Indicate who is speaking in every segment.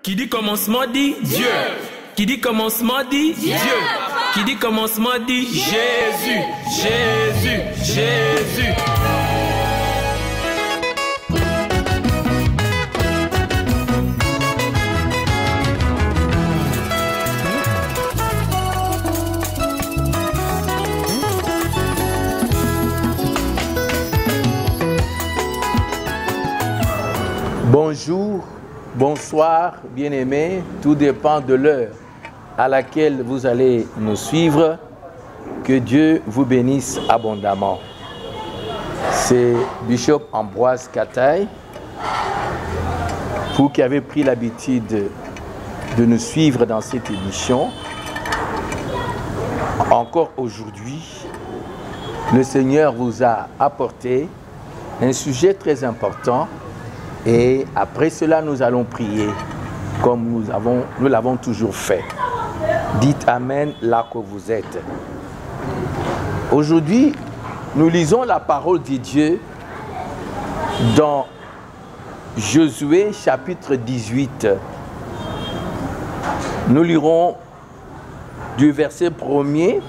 Speaker 1: Qui dit commencement dit Dieu. Qui dit commencement dit Dieu. Qui dit commencement dit Jésus. Jésus. Jésus.
Speaker 2: Bonjour, bonsoir, bien-aimés. Tout dépend de l'heure à laquelle vous allez nous suivre. Que Dieu vous bénisse abondamment. C'est Bishop Ambroise Kataï. Vous qui avez pris l'habitude de nous suivre dans cette émission, encore aujourd'hui, le Seigneur vous a apporté un sujet très important. Et après cela, nous allons prier comme nous l'avons toujours fait. Dites Amen là que vous êtes. Aujourd'hui, nous lisons la parole de Dieu dans Josué chapitre 18. Nous lirons du verset 1er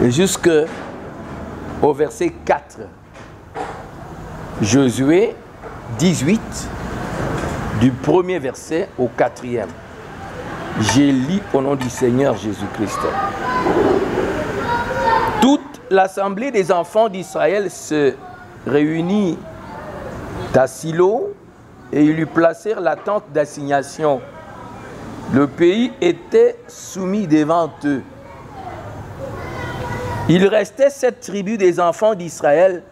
Speaker 2: jusqu'au verset 4. Josué 18, du premier verset au 4e. J'ai lu au nom du Seigneur Jésus-Christ. Toute l'assemblée des enfants d'Israël se réunit à Silo et ils lui placèrent la tente d'assignation. Le pays était soumis devant eux. Il restait 7 tribus des enfants d'Israël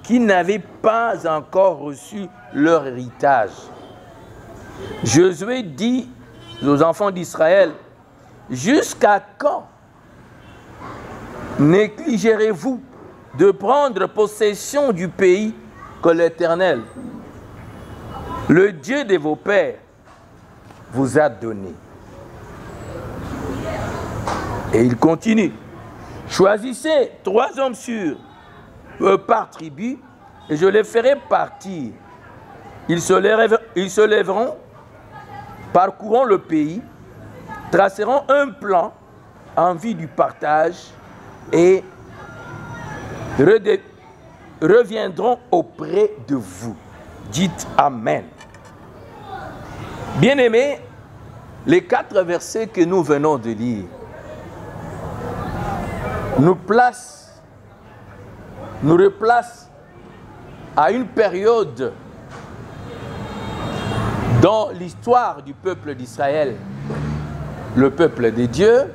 Speaker 2: qui n'avaient pas encore reçu leur héritage. Josué dit aux enfants d'Israël, « Jusqu'à quand négligerez-vous de prendre possession du pays que l'Éternel, le Dieu de vos pères, vous a donné ?» Et il continue, « Choisissez 3 hommes sûrs par tribu, et je les ferai partir. Ils se lèveront, parcourront le pays, traceront un plan en vue du partage et reviendront auprès de vous. » Dites Amen. Bien-aimés, les 4 versets que nous venons de lire nous replace à une période dans l'histoire du peuple d'Israël, le peuple de Dieu,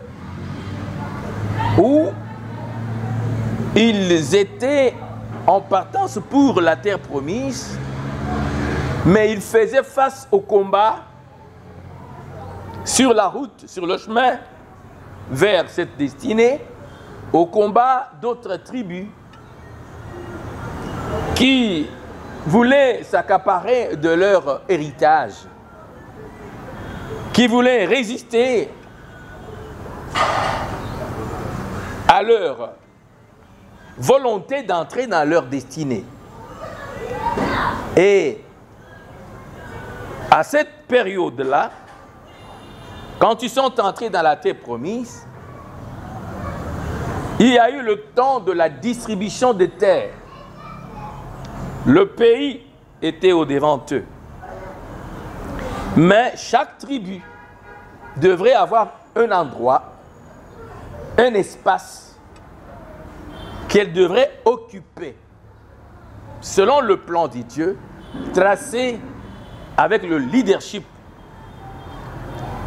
Speaker 2: où ils étaient en partance pour la terre promise, mais ils faisaient face au combat sur la route, sur le chemin vers cette destinée, au combat d'autres tribus qui voulaient s'accaparer de leur héritage, qui voulaient résister à leur volonté d'entrer dans leur destinée. Et à cette période-là, quand ils sont entrés dans la terre promise, il y a eu le temps de la distribution des terres. Le pays était au-devant d'eux. Mais chaque tribu devrait avoir un endroit, un espace qu'elle devrait occuper selon le plan de Dieu, tracé avec le leadership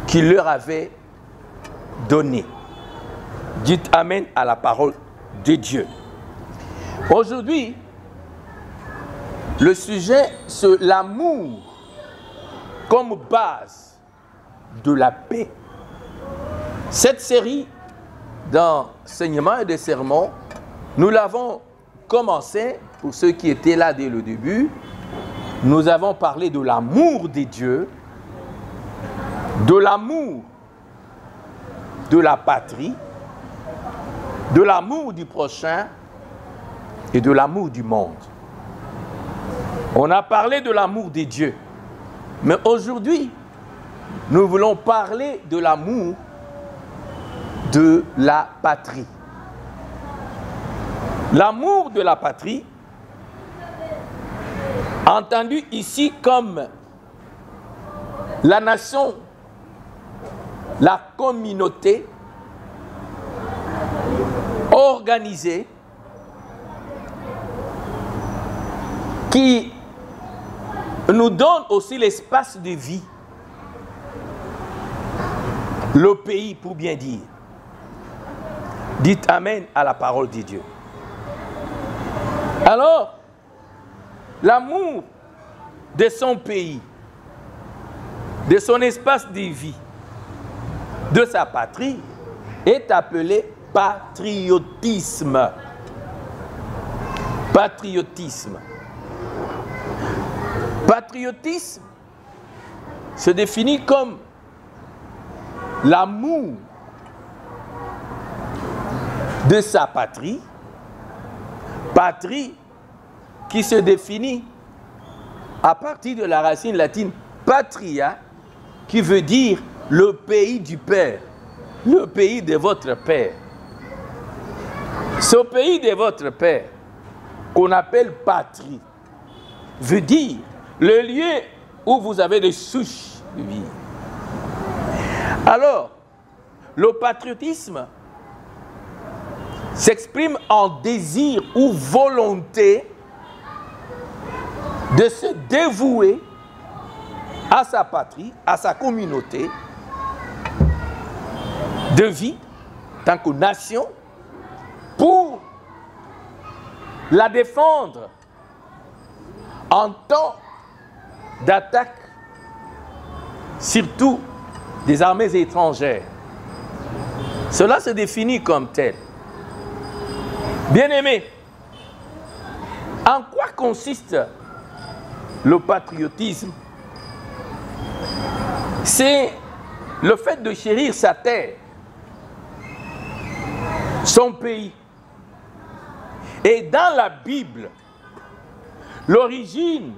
Speaker 2: qu'il leur avait donné. Dites Amen à la parole de Dieu. Aujourd'hui, le sujet, c'est l'amour comme base de la paix. Cette série d'enseignements et de sermons, nous l'avons commencé, pour ceux qui étaient là dès le début, nous avons parlé de l'amour de Dieu, de l'amour de la patrie, de l'amour du prochain et de l'amour du monde. On a parlé de l'amour de Dieu. Mais aujourd'hui, nous voulons parler de l'amour de la patrie. L'amour de la patrie, entendu ici comme la nation, la communauté organisée qui nous donne aussi l'espace de vie, le pays pour bien dire. Dites Amen à la parole de Dieu. Alors, l'amour de son pays, de son espace de vie, de sa patrie, est appelé patriotisme. Patriotisme. Patriotisme se définit comme l'amour de sa patrie, patrie qui se définit à partir de la racine latine patria, qui veut dire le pays du Père, le pays de votre Père. Ce pays de votre Père, qu'on appelle patrie, veut dire le lieu où vous avez des souches de vie. Alors, le patriotisme s'exprime en désir ou volonté de se dévouer à sa patrie, à sa communauté de vie, tant que nation, pour la défendre en temps d'attaque, surtout des armées étrangères. Cela se définit comme tel. Bien-aimés, en quoi consiste le patriotisme? C'est le fait de chérir sa terre, son pays. Et dans la Bible, l'origine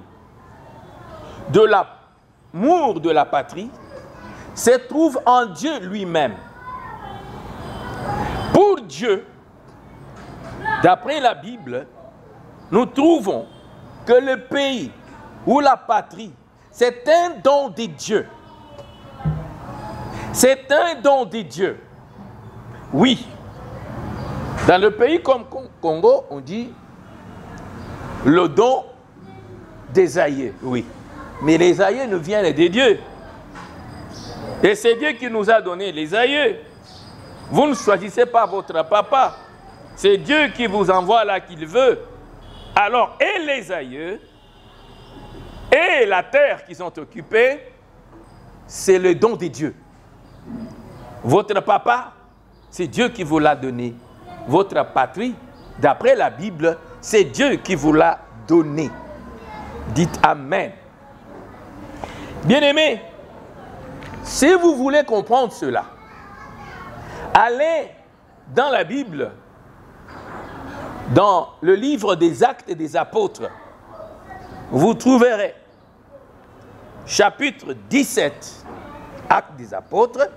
Speaker 2: de l'amour de la patrie se trouve en Dieu lui-même. Pour Dieu, d'après la Bible, nous trouvons que le pays ou la patrie, c'est un don de Dieu. C'est un don de Dieu. Oui. Dans le pays comme Congo, on dit le don des aïeux. Oui. Mais les aïeux nous viennent de Dieu. Et c'est Dieu qui nous a donné les aïeux. Vous ne choisissez pas votre papa. C'est Dieu qui vous envoie là qu'il veut. Alors, et les aïeux, et la terre qui sont occupées, c'est le don de Dieu. Votre papa, c'est Dieu qui vous l'a donné. Votre patrie, d'après la Bible, c'est Dieu qui vous l'a donné. Dites Amen. Bien-aimés, si vous voulez comprendre cela, allez dans la Bible, dans le livre des Actes et des Apôtres, vous trouverez chapitre 17, Actes des Apôtres,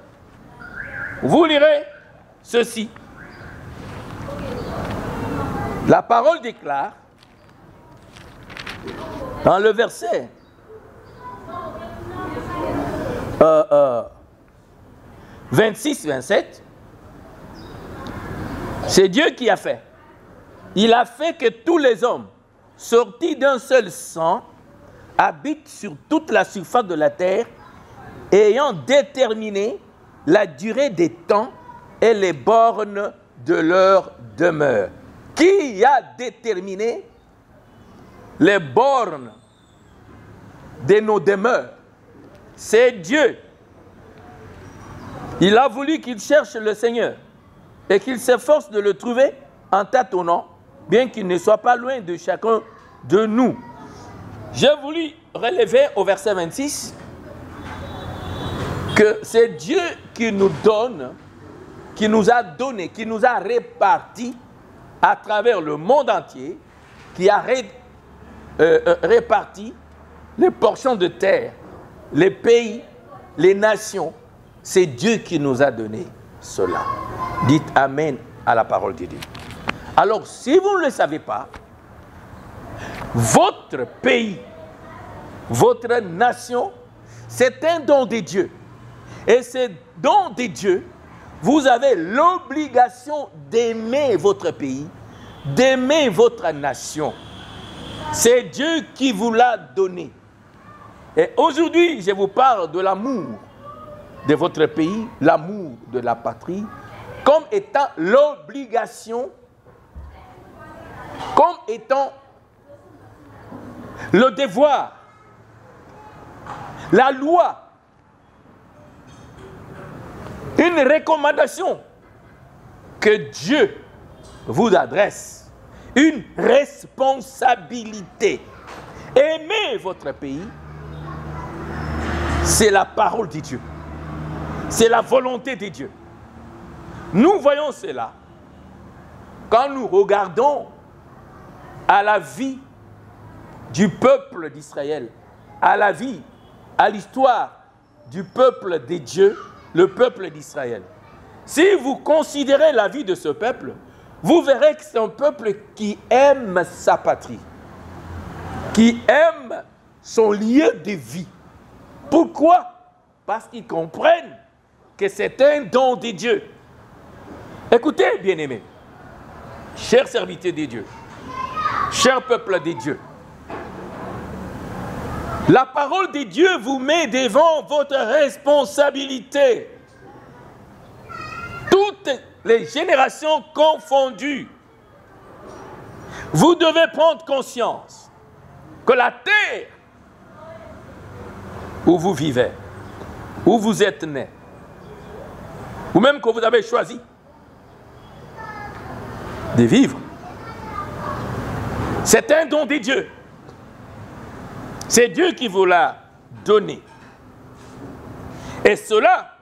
Speaker 2: vous lirez ceci. La parole déclare, dans le verset 26-27, c'est Dieu qui a fait. Il a fait que tous les hommes, sortis d'un seul sang, habitent sur toute la surface de la terre, ayant déterminé la durée des temps et les bornes de leur demeure. Qui a déterminé les bornes de nos demeures? C'est Dieu. Il a voulu qu'il cherche le Seigneur et qu'il s'efforce de le trouver en tâtonnant, bien qu'il ne soit pas loin de chacun de nous. J'ai voulu relever au verset 26 que c'est Dieu qui nous donne, qui nous a donné, qui nous a réparti à travers le monde entier, qui a réparti les portions de terre les pays, les nations, c'est Dieu qui nous a donné cela. Dites Amen à la parole de Dieu. Alors, si vous ne le savez pas, votre pays, votre nation, c'est un don de Dieu. Et ce don de Dieu, vous avez l'obligation d'aimer votre pays, d'aimer votre nation. C'est Dieu qui vous l'a donné. Et aujourd'hui, je vous parle de l'amour de votre pays, l'amour de la patrie, comme étant l'obligation, comme étant le devoir, la loi, une recommandation que Dieu vous adresse, une responsabilité. Aimez votre pays, c'est la parole de Dieu. C'est la volonté de Dieu. Nous voyons cela quand nous regardons à la vie du peuple d'Israël, à la vie, à l'histoire du peuple de Dieu, le peuple d'Israël. Si vous considérez la vie de ce peuple, vous verrez que c'est un peuple qui aime sa patrie, qui aime son lieu de vie. Pourquoi? Parce qu'ils comprennent que c'est un don de Dieu. Écoutez, bien-aimés, chers serviteurs de Dieu, chers peuple de Dieu, la parole de Dieu vous met devant votre responsabilité. Toutes les générations confondues, vous devez prendre conscience que la terre où vous vivez, où vous êtes né, ou même que vous avez choisi de vivre, c'est un don de Dieu. C'est Dieu qui vous l'a donné. Et cela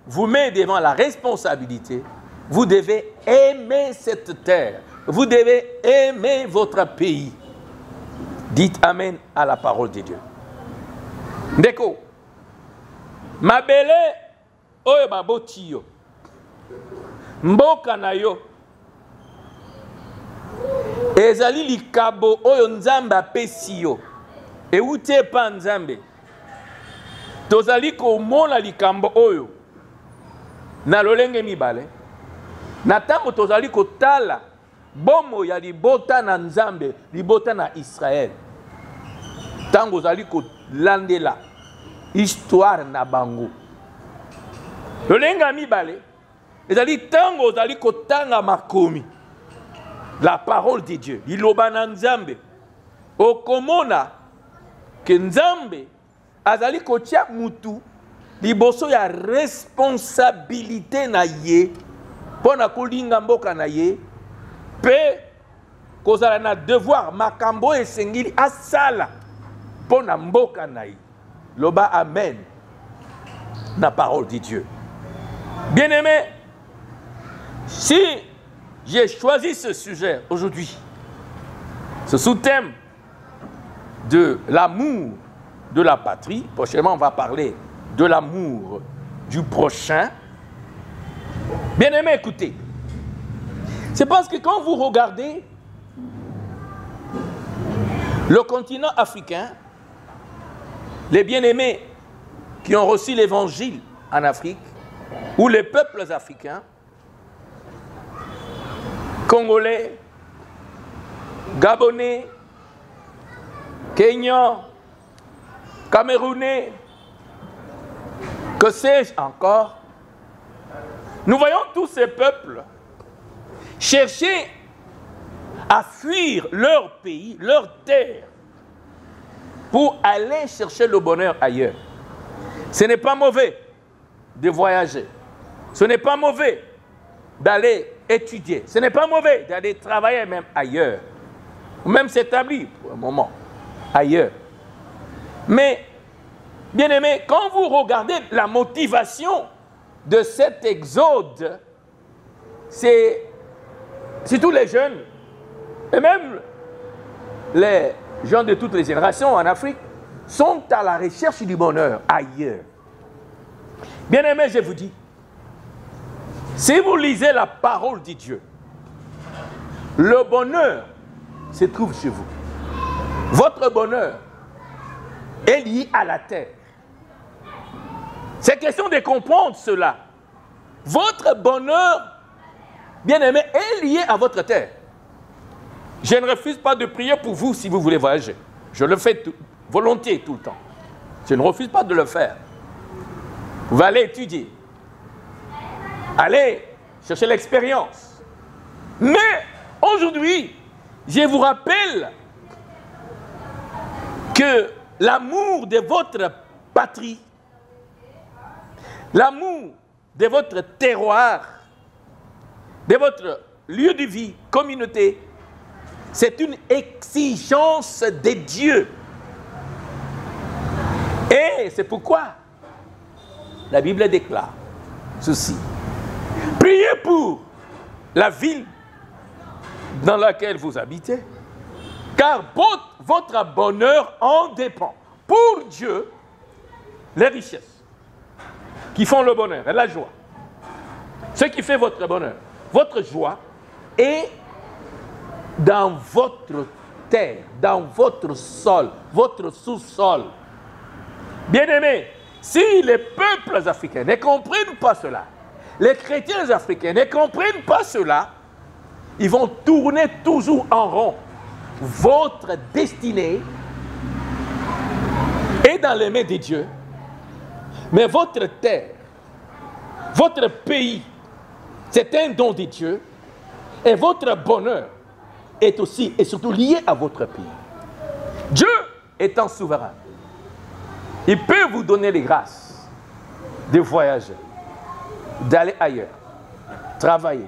Speaker 2: vous met devant la responsabilité. Vous devez aimer cette terre. Vous devez aimer votre pays. Dites Amen à la parole de Dieu. Ndeko, mabele oyo baboti yo, mboka na yo, ezali likabo oyo Nzambe apesi yo, euti epa Nzambe. Tozali komona likambo oyo na lolenge mibale, na ntango tozali kotala bomo ya libota na Nzambe, libota na Israël. Ntango ozali kolandela histoire na bango, lolenge mibale ezali ntango ozali kotanga makomi, la parole de Dieu, liloba na Nzambe, okomona que Nzambe azali kotia mutu liboso ya responsabilité na ye pona kolinga mboka na ye pe kozala na devoir makambo esengili asala pona mboka na ye. Loba amen na parole de Dieu. Bien-aimé, si j'ai choisi ce sujet aujourd'hui, ce sous-thème de l'amour de la patrie, prochainement on va parler de l'amour du prochain. Bien-aimés, écoutez, c'est parce que quand vous regardez le continent africain, les bien-aimés qui ont reçu l'évangile en Afrique, ou les peuples africains, Congolais, Gabonais, Kenyans, Camerounais, que sais-je encore, nous voyons tous ces peuples chercher à fuir leur pays, leur terre, pour aller chercher le bonheur ailleurs. Ce n'est pas mauvais de voyager. Ce n'est pas mauvais d'aller étudier. Ce n'est pas mauvais d'aller travailler même ailleurs. Ou même s'établir pour un moment ailleurs. Mais, bien aimé, quand vous regardez la motivation de cet exode, c'est tous les jeunes, et même les gens de toutes les générations en Afrique, sont à la recherche du bonheur ailleurs. Bien-aimés, je vous dis, si vous lisez la parole de Dieu, le bonheur se trouve chez vous. Votre bonheur est lié à la terre. C'est question de comprendre cela. Votre bonheur, bien-aimé, est lié à votre terre. Je ne refuse pas de prier pour vous si vous voulez voyager. Je le fais volontiers tout le temps. Je ne refuse pas de le faire. Vous allez étudier. Allez chercher l'expérience. Mais aujourd'hui, je vous rappelle que l'amour de votre patrie, l'amour de votre terroir, de votre lieu de vie, communauté, c'est une exigence de Dieu. Et c'est pourquoi la Bible déclare ceci. Priez pour la ville dans laquelle vous habitez, car votre bonheur en dépend. Pour Dieu, les richesses qui font le bonheur et la joie, ce qui fait votre bonheur, votre joie est dans votre terre, dans votre sol, votre sous-sol. Bien-aimés, si les peuples africains ne comprennent pas cela, les chrétiens africains ne comprennent pas cela, ils vont tourner toujours en rond. Votre destinée est dans les mains de Dieu, mais votre terre, votre pays, c'est un don de Dieu, et votre bonheur est aussi et surtout lié à votre pays. Dieu étant souverain, il peut vous donner les grâces de voyager, d'aller ailleurs, travailler,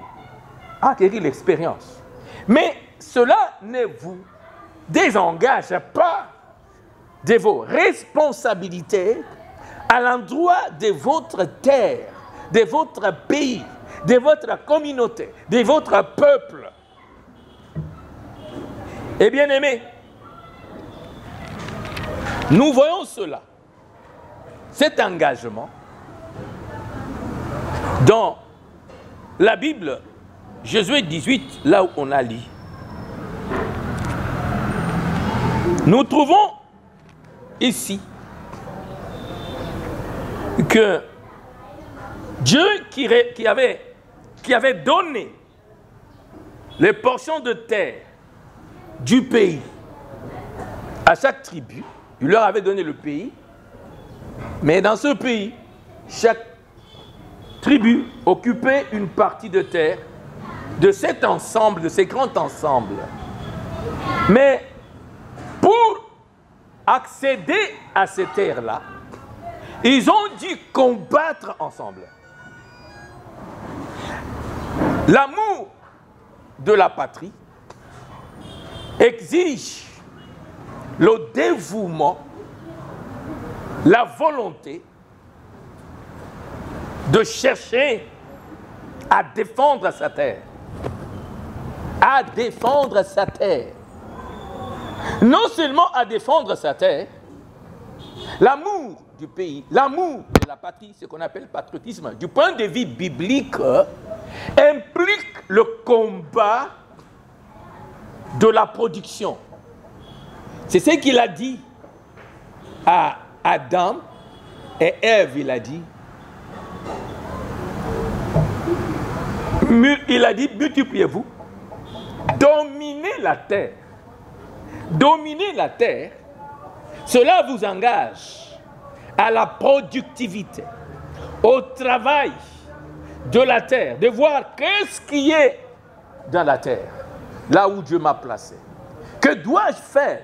Speaker 2: acquérir l'expérience. Mais cela ne vous désengage pas de vos responsabilités à l'endroit de votre terre, de votre pays, de votre communauté, de votre peuple. Et bien aimés, nous voyons cela, cet engagement dans la Bible, Josué 18, là où on a lu. Nous trouvons ici que Dieu qui avait donné les portions de terre du pays à chaque tribu, il leur avait donné le pays, mais dans ce pays, chaque tribu occupait une partie de terre de cet ensemble, de ces grands ensembles. Mais pour accéder à ces terres-là, ils ont dû combattre ensemble. L'amour de la patrie exige le dévouement, la volonté de chercher à défendre sa terre. À défendre sa terre. Non seulement à défendre sa terre, l'amour du pays, l'amour de la patrie, ce qu'on appelle patriotisme, du point de vue biblique, implique le combat de la production. C'est ce qu'il a dit à Adam et Ève, il a dit. Il a dit, multipliez-vous, dominez la terre. Dominer la terre, cela vous engage à la productivité, au travail de la terre, de voir qu'est-ce qui est dans la terre, là où Dieu m'a placé. Que dois-je faire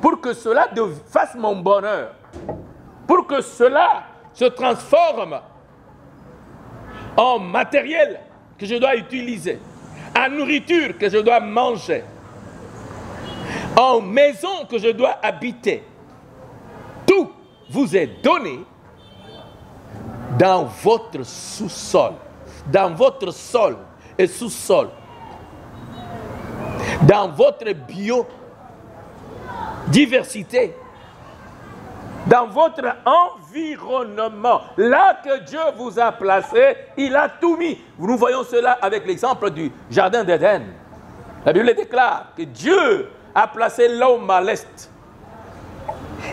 Speaker 2: pour que cela fasse mon bonheur, pour que cela se transforme en matériel que je dois utiliser, en nourriture que je dois manger, en maison que je dois habiter. Tout vous est donné dans votre sous-sol, dans votre sol et sous-sol, dans votre biodiversité, dans votre environnement, là que Dieu vous a placé, il a tout mis. Nous voyons cela avec l'exemple du jardin d'Éden. La Bible déclare que Dieu a placé l'homme à l'est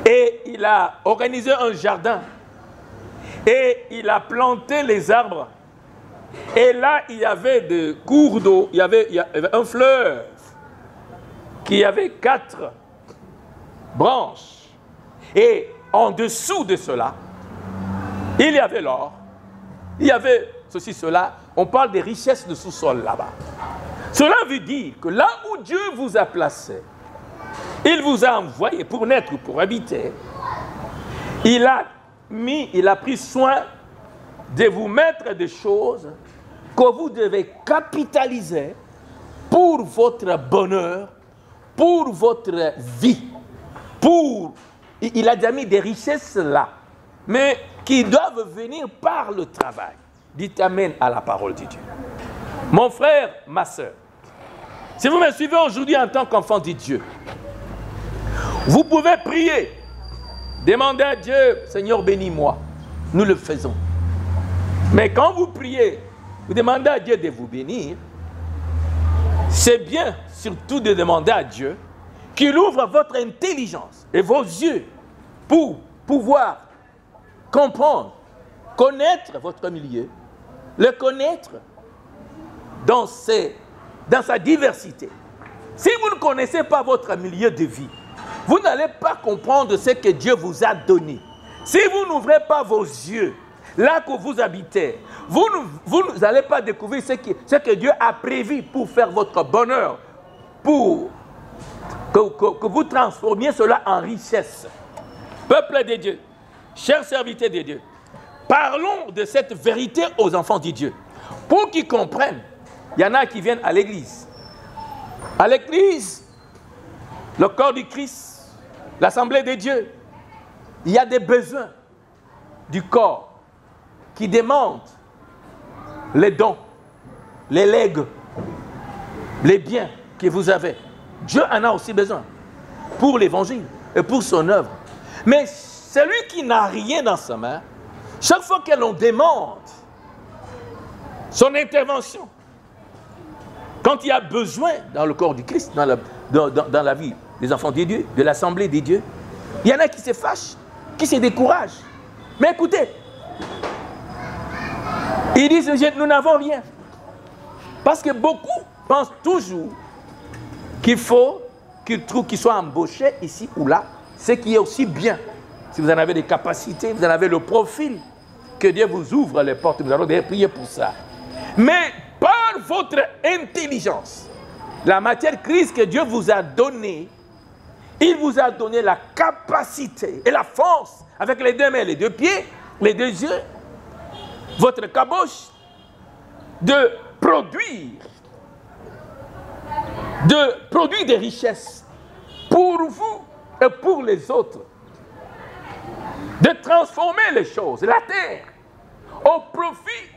Speaker 2: et il a organisé un jardin et il a planté les arbres. Et là, il y avait des cours d'eau, il y avait un fleuve qui avait 4 branches. Et en dessous de cela, il y avait l'or, il y avait ceci, cela. On parle des richesses de sous-sol là-bas. Cela veut dire que là où Dieu vous a placé, il vous a envoyé pour naître, pour habiter. Il a pris soin de vous mettre des choses que vous devez capitaliser pour votre bonheur, pour votre vie. Il a déjà mis des richesses là, mais qui doivent venir par le travail. Dites Amen à la parole de Dieu. Mon frère, ma soeur, si vous me suivez aujourd'hui en tant qu'enfant de Dieu, vous pouvez prier, demander à Dieu, Seigneur, bénis-moi. Nous le faisons. Mais quand vous priez, vous demandez à Dieu de vous bénir, c'est bien surtout de demander à Dieu qu'il ouvre votre intelligence et vos yeux pour pouvoir comprendre, connaître votre milieu, le connaître dans sa diversité. Si vous ne connaissez pas votre milieu de vie, vous n'allez pas comprendre ce que Dieu vous a donné. Si vous n'ouvrez pas vos yeux, là que vous habitez, vous n'allez pas découvrir ce que Dieu a prévu pour faire votre bonheur, pour que vous transformiez cela en richesse. Peuple de Dieu, chers serviteurs de Dieu, parlons de cette vérité aux enfants de Dieu. Pour qu'ils comprennent, il y en a qui viennent à l'église. À l'église, le corps du Christ, l'assemblée de Dieu, il y a des besoins du corps qui demandent les dons, les legs, les biens que vous avez. Dieu en a aussi besoin pour l'évangile et pour son œuvre. Mais celui qui n'a rien dans sa main, chaque fois que l'on demande son intervention, quand il y a besoin dans le corps du Christ, dans la vie des enfants de Dieu, de l'assemblée des dieux, il y en a qui se fâchent, qui se découragent. Mais écoutez, ils disent, nous n'avons rien. Parce que beaucoup pensent toujours qu'il faut qu'ils soient embauchés ici ou là, ce qui est aussi bien. Si vous en avez des capacités, vous en avez le profil, que Dieu vous ouvre les portes, nous allons prier pour ça. Mais par votre intelligence, la matière grise que Dieu vous a donnée, il vous a donné la capacité et la force, avec les 2 mains, les 2 pieds, les 2 yeux, votre caboche, de produire des richesses pour vous et pour les autres, de transformer les choses, la terre, au profit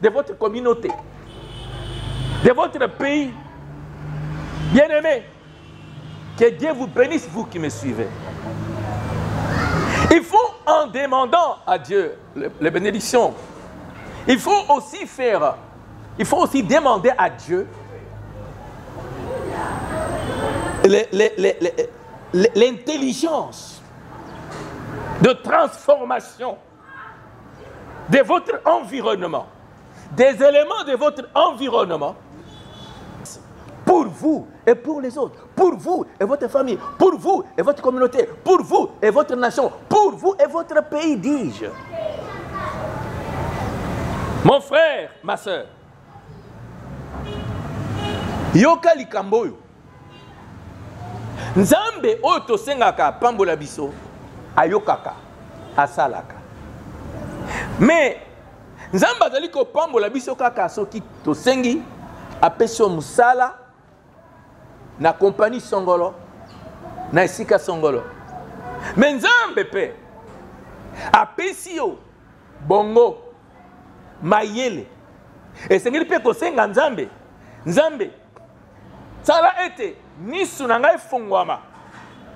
Speaker 2: de votre communauté, de votre pays. Bien-aimés, que Dieu vous bénisse, vous qui me suivez. Il faut, en demandant à Dieu les bénédictions, il faut aussi demander à Dieu l'intelligence de transformation de votre environnement, des éléments de votre environnement, pour vous et pour les autres, pour vous et votre famille, pour vous et votre communauté, pour vous et votre nation, pour vous et votre pays, dis-je. Mon frère, ma soeur, yoka likamboyo, Nzambe oyo tosengaka pambola biso, ayokaka, asalaka. Mais Nzambe azali ko pambola biso kaka soki tosengi, apeso musala, na compagnie songolo, na esika songolo. Mais Nzambe pe, apesi yo, bongo, mayele. Et sengeli pe kosenga Nzambe, Nzambe, sala ete, nisu na ngai fungwama,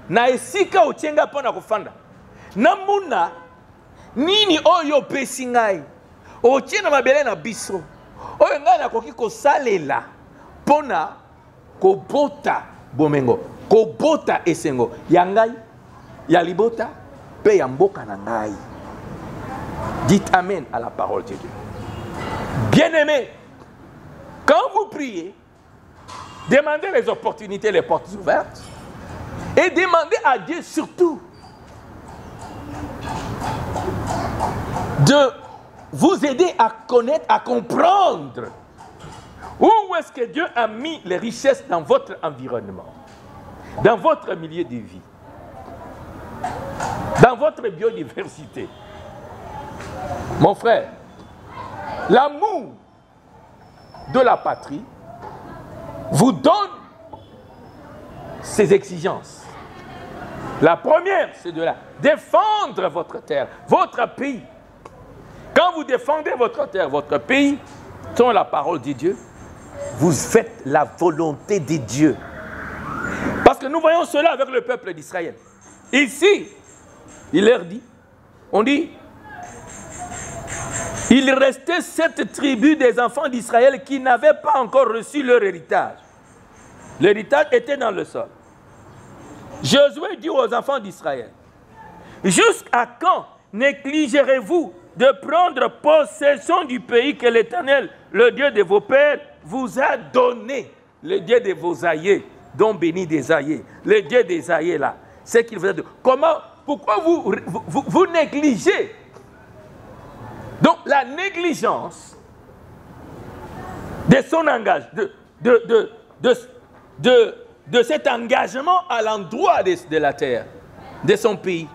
Speaker 2: na esika ochenga pona kufanda. namuna nini oyo pesi ngai otie na mabele na biso oyo ngai nakoki kosalela mpona kobota bomengo kobota esengo ya ngai ya libota mpe ya mboka na ngai. Dites amen à la parole de Dieu. Bien-aimés, quand vous priez, demandez les opportunités, les portes ouvertes, et demandez à Dieu surtout de vous aider à connaître, à comprendre où est-ce que Dieu a mis les richesses dans votre environnement, dans votre milieu de vie, dans votre biodiversité. Mon frère, l'amour de la patrie vous donne ses exigences. La première, c'est de défendre votre terre, votre pays. Quand vous défendez votre terre, votre pays, selon la parole de Dieu, vous faites la volonté de Dieu. Parce que nous voyons cela avec le peuple d'Israël. Ici, il leur dit, on dit, il restait 7 tribus des enfants d'Israël qui n'avaient pas encore reçu leur héritage. L'héritage était dans le sol. Josué dit aux enfants d'Israël, jusqu'à quand négligerez-vous de prendre possession du pays que l'Éternel, le Dieu de vos pères, vous a donné, le Dieu de vos aïeux, dont béni des aïeux, le Dieu des aïeux là, c'est qu'il vous a donné. Pourquoi vous négligez? Donc la négligence de son engagement, de cet engagement à l'endroit de la terre, de son pays,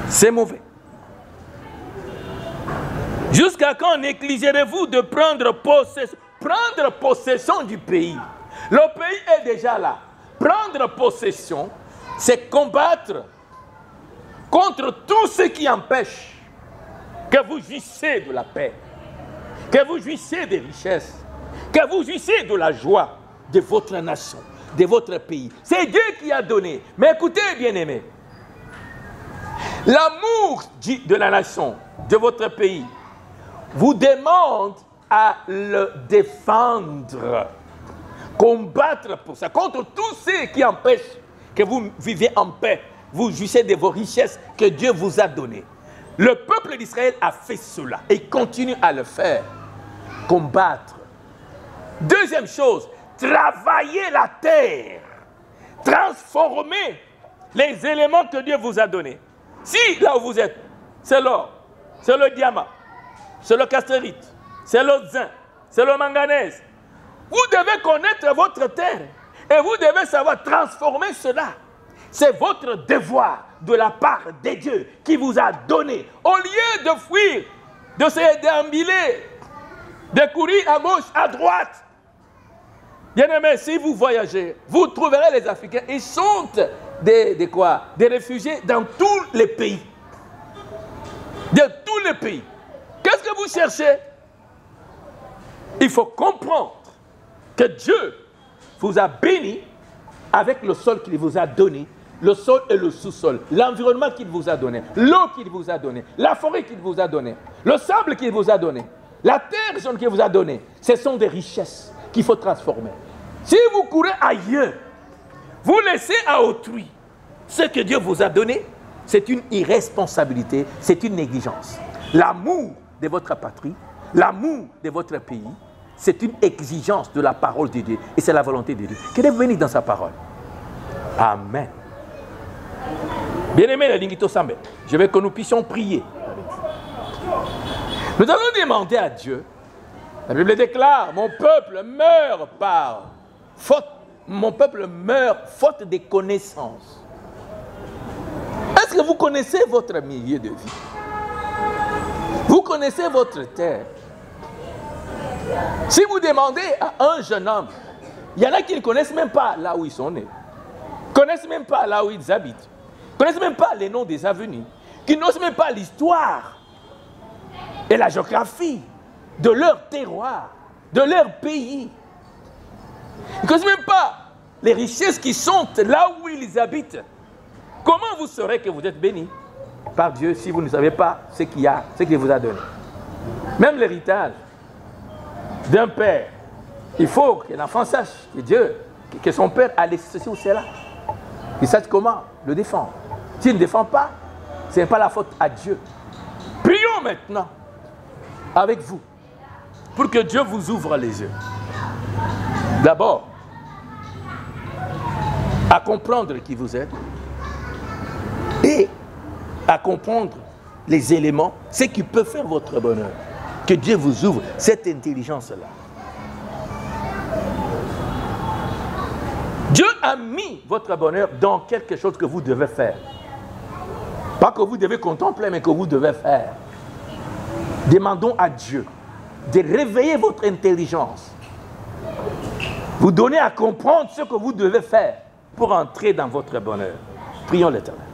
Speaker 2: c'est mauvais. Jusqu'à quand négligerez-vous de prendre possession du pays? Le pays est déjà là. Prendre possession, c'est combattre contre tout ce qui empêche que vous jouissez de la paix, que vous jouissez des richesses, que vous jouissez de la joie de votre nation, de votre pays. C'est Dieu qui a donné. Mais écoutez, bien-aimés, l'amour de la nation, de votre pays, vous demande à le défendre, combattre pour ça, contre tous ceux qui empêchent que vous vivez en paix, vous jouissez de vos richesses que Dieu vous a données. Le peuple d'Israël a fait cela et continue à le faire. Combattre. Deuxième chose, travailler la terre. Transformer les éléments que Dieu vous a donnés. Si là où vous êtes, c'est l'or, c'est le diamant, c'est le castrite, c'est le zinc, c'est le manganèse, vous devez connaître votre terre et vous devez savoir transformer cela. C'est votre devoir de la part de Dieu qui vous a donné. Au lieu de fuir, de se déambuler, de courir à gauche, à droite. Bien-aimés, si vous voyagez, vous trouverez les Africains. Ils sont des réfugiés dans tous les pays. De tous les pays. Qu'est-ce que vous cherchez? Il faut comprendre que Dieu vous a béni avec le sol qu'il vous a donné. Le sol et le sous-sol, l'environnement qu'il vous a donné, l'eau qu'il vous a donné, la forêt qu'il vous a donné, le sable qu'il vous a donné, la terre jaune qu'il vous a donné, ce sont des richesses qu'il faut transformer. Si vous courez ailleurs, vous laissez à autrui ce que Dieu vous a donné, c'est une irresponsabilité, c'est une négligence. L'amour de votre patrie, l'amour de votre pays, c'est une exigence de la parole de Dieu et c'est la volonté de Dieu. Que Dieu bénisse dans sa parole. Amen. Bien-aimés, la Lingito Sambe, je veux que nous puissions prier. Nous allons demander à Dieu. La Bible déclare, mon peuple meurt par faute. Mon peuple meurt faute de connaissances. Est-ce que vous connaissez votre milieu de vie? Vous connaissez votre terre? Si vous demandez à un jeune homme, il y en a qui ne connaissent même pas là où ils sont nés. Ils ne connaissent même pas là où ils habitent. Ils ne connaissent même pas les noms des avenues. Qui n'osent même pas l'histoire et la géographie de leur terroir, de leur pays. Ils ne connaissent même pas les richesses qui sont là où ils habitent. Comment vous saurez que vous êtes béni par Dieu si vous ne savez pas ce qu'il y a, ce qu'il vous a donné? Même l'héritage d'un père, il faut que l'enfant sache que Dieu, que son père a laissé ceci ou cela. Il sache comment le défendre. S'il ne défend pas, ce n'est pas la faute à Dieu. Prions maintenant avec vous pour que Dieu vous ouvre les yeux. D'abord, à comprendre qui vous êtes et à comprendre les éléments, ce qui peut faire votre bonheur. Que Dieu vous ouvre cette intelligence-là. Dieu a mis votre bonheur dans quelque chose que vous devez faire. Pas que vous devez contempler, mais que vous devez faire. Demandons à Dieu de réveiller votre intelligence. Vous donner à comprendre ce que vous devez faire pour entrer dans votre bonheur. Prions l'Éternel.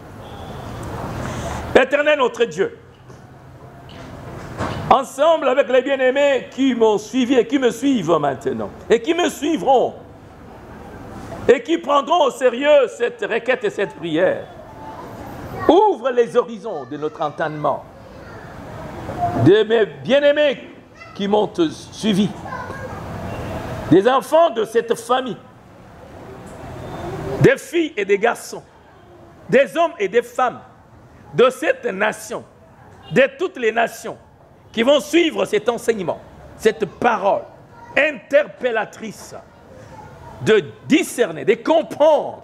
Speaker 2: Éternel notre Dieu, ensemble avec les bien-aimés qui m'ont suivi et qui me suivent maintenant, et qui me suivront, et qui prendront au sérieux cette requête et cette prière, ouvre les horizons de notre entendement, de mes bien-aimés qui m'ont suivi, des enfants de cette famille, des filles et des garçons, des hommes et des femmes de cette nation, de toutes les nations qui vont suivre cet enseignement, cette parole interpellatrice, de discerner, de comprendre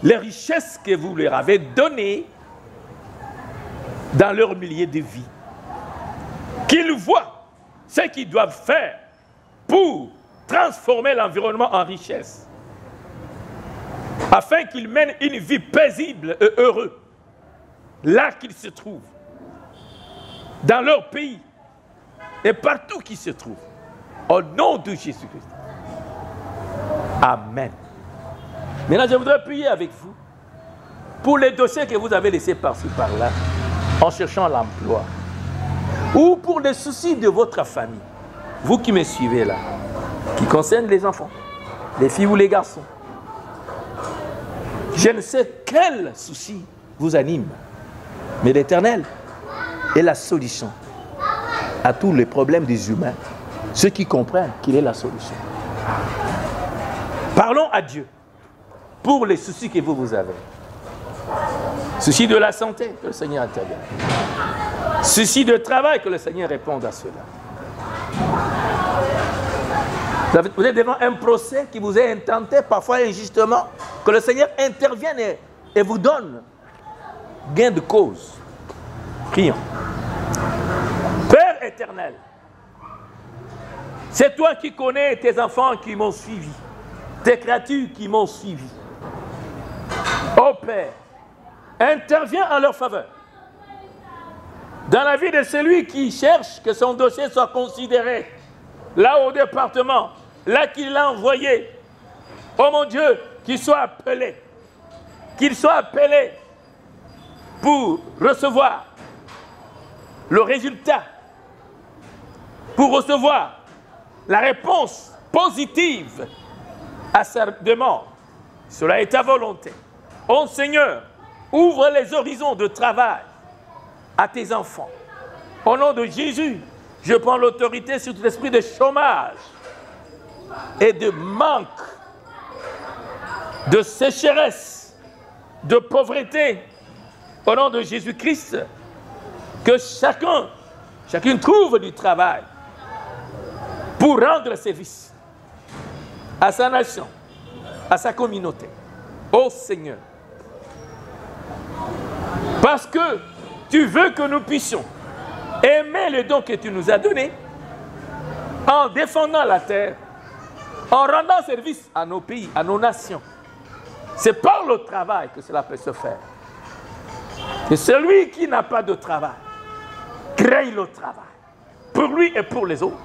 Speaker 2: les richesses que vous leur avez données dans leur milieu de vie. Qu'ils voient ce qu'ils doivent faire pour transformer l'environnement en richesse, afin qu'ils mènent une vie paisible et heureuse, là qu'ils se trouvent, dans leur pays et partout qu'ils se trouvent. Au nom de Jésus-Christ. Amen. Maintenant, je voudrais prier avec vous pour les dossiers que vous avez laissés par-ci, par-là, en cherchant l'emploi, ou pour les soucis de votre famille, vous qui me suivez là, qui concernent les enfants, les filles ou les garçons. Je ne sais quel souci vous anime, mais l'Éternel est la solution à tous les problèmes des humains, ceux qui comprennent qu'il est la solution. Parlons à Dieu pour les soucis que vous avez. Soucis de la santé, que le Seigneur intervienne. Soucis de travail, que le Seigneur réponde à cela. Vous êtes devant un procès qui vous est intenté, parfois injustement, que le Seigneur intervienne et vous donne gain de cause. Prions. Père éternel, c'est toi qui connais tes enfants qui m'ont suivi, tes créatures qui m'ont suivi. Ô Père, interviens en leur faveur. Dans la vie de celui qui cherche que son dossier soit considéré, là au département, là qu'il l'a envoyé, oh mon Dieu, qu'il soit appelé pour recevoir le résultat, pour recevoir la réponse positive à sa demande. Cela est ta volonté. Oh Seigneur, ouvre les horizons de travail à tes enfants. Au nom de Jésus, je prends l'autorité sur tout esprit de chômage et de manque, de sécheresse, de pauvreté. Au nom de Jésus-Christ, que chacune trouve du travail pour rendre service à sa nation, à sa communauté. Ô Seigneur, parce que tu veux que nous puissions aimer les dons que tu nous as donnés en défendant la terre, en rendant service à nos pays, à nos nations. C'est par le travail que cela peut se faire. Et celui qui n'a pas de travail, crée le travail pour lui et pour les autres.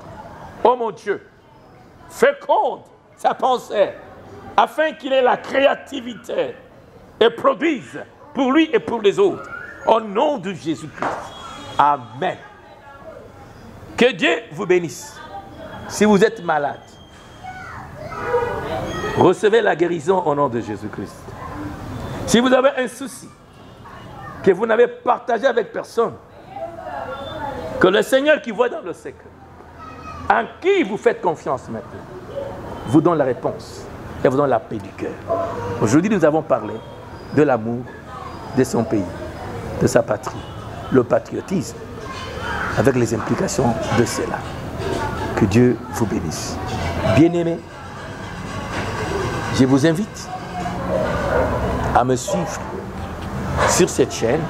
Speaker 2: Oh mon Dieu, féconde sa pensée afin qu'il ait la créativité et produise pour lui et pour les autres. Au nom de Jésus-Christ. Amen. Que Dieu vous bénisse. Si vous êtes malade, recevez la guérison au nom de Jésus-Christ. Si vous avez un souci que vous n'avez partagé avec personne, que le Seigneur qui voit dans le secret, en qui vous faites confiance maintenant, vous donne la réponse et vous donne la paix du cœur. Aujourd'hui, nous avons parlé de l'amour de son pays, de sa patrie, le patriotisme, avec les implications de cela. Que Dieu vous bénisse. Bien-aimés, je vous invite à me suivre sur cette chaîne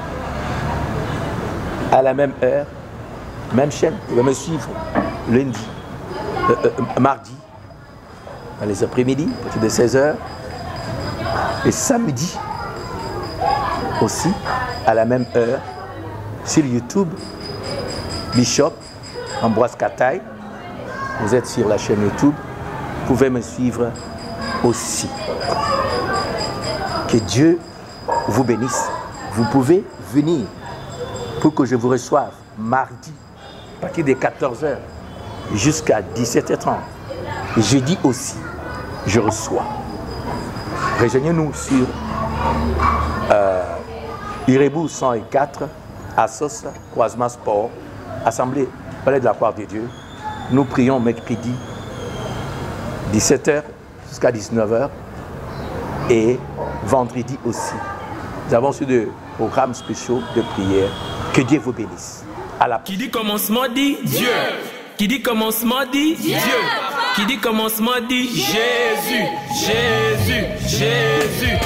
Speaker 2: à la même heure, même chaîne. Vous pouvez me suivre lundi, mardi, dans les après-midi, à partir de 16h, et samedi aussi, à la même heure, sur YouTube, Bishop Ambroise Kataï. Vous êtes sur la chaîne YouTube, vous pouvez me suivre aussi. Que Dieu vous bénisse. Vous pouvez venir pour que je vous reçoive mardi, à partir de 14h jusqu'à 17h30. Jeudi aussi, je reçois. Rejoignez-nous sur Irébu 104, Assos, Croisement Sport, Assemblée, Palais de la Gloire de Dieu. Nous prions mercredi, 17h jusqu'à 19h. Et vendredi aussi. Nous avons sur des programmes spéciaux de prière. Que Dieu vous bénisse. À la...
Speaker 1: Qui dit commencement dit Dieu. Qui dit commencement dit Dieu. Qui dit commencement dit Jésus. Jésus. Jésus.